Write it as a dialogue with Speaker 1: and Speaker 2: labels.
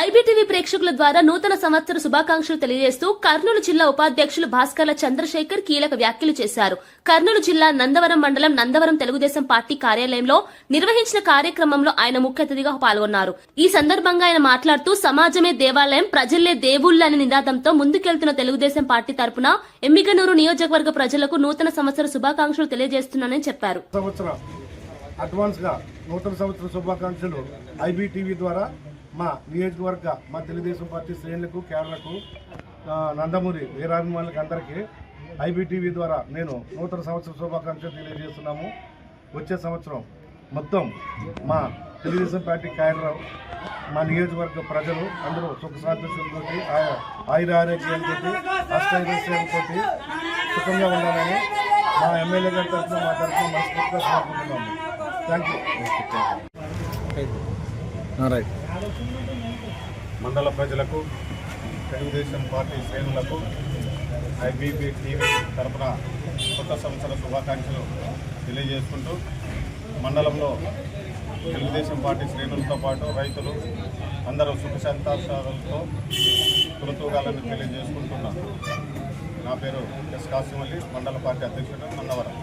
Speaker 1: IBTV ప్రేక్షకుల ద్వారా నూతన సంవత్సర శుభాకాంక్షలు తెలియజేస్తూ కర్నూలు జిల్లా ఉపాధ్యక్షులు భాస్కర్ల చంద్రశేఖర్ కీలక వ్యాఖ్యలు చేశారు. కర్నూలు జిల్లా నందవరం మండలం నందవరం తెలుగుదేశం పార్టీ కార్యాలయంలో నిర్వహించిన కార్యక్రమంలో ఆయన ముఖ్య అతిథిగా పాల్గొన్నారు. ఈ సందర్భంగా ఆయన మాట్లాడుతూ సమాజమే దేవాలయం, ప్రజల్లే దేవుళ్లు అనే నినాదంతో ముందుకెళ్తున్న తెలుగుదేశం పార్టీ తరపున ఎమ్మిగనూరు నియోజకవర్గ ప్రజలకు నూతన సంవత్సర శుభాకాంక్షలు తెలియజేస్తున్నానని చెప్పారు.
Speaker 2: అడ్వాన్స్ గా నూతన సంవత్సర శుభాకాంక్షలు ఐబీటీవీ ద్వారా మా నియోజకవర్గ మా తెలుగుదేశం పార్టీ శ్రేణులకు, కేరళకు, నందమూరి వీరాభిమానులకు అందరికీ ఐబీటీవీ ద్వారా నేను నూతన సంవత్సర శుభాకాంక్షలు తెలియజేస్తున్నాము. వచ్చే సంవత్సరం మొత్తం మా తెలుగుదేశం పార్టీ కార్యక్రమం మా నియోజకవర్గ ప్రజలు అందరూ సుఖ సంతోషంతో ఆయుర ఆరోగ్యాలతో అష్టైశ్వర్యాలతో సుఖంగా ఉండాలని మా ఎమ్మెల్యే గారి తరఫున మా తరఫున మనస్ఫూర్తిగా కోరుకుంటున్నాము. Thank you.
Speaker 3: మండల ప్రజలకు, తెలుగుదేశం పార్టీ శ్రేణులకు ఐబీపీ టీవీ తరఫున కొత్త సంవత్సర శుభాకాంక్షలు తెలియజేసుకుంటూ మండలంలో తెలుగుదేశం పార్టీ శ్రేణులతో పాటు రైతులు అందరూ సుఖ సంతోషాలతో తొలతూగాలని తెలియజేసుకుంటున్నాను. నా పేరు ఎస్ కాసిం అలీ, మండల పార్టీ అధ్యక్షుడు నందవరం.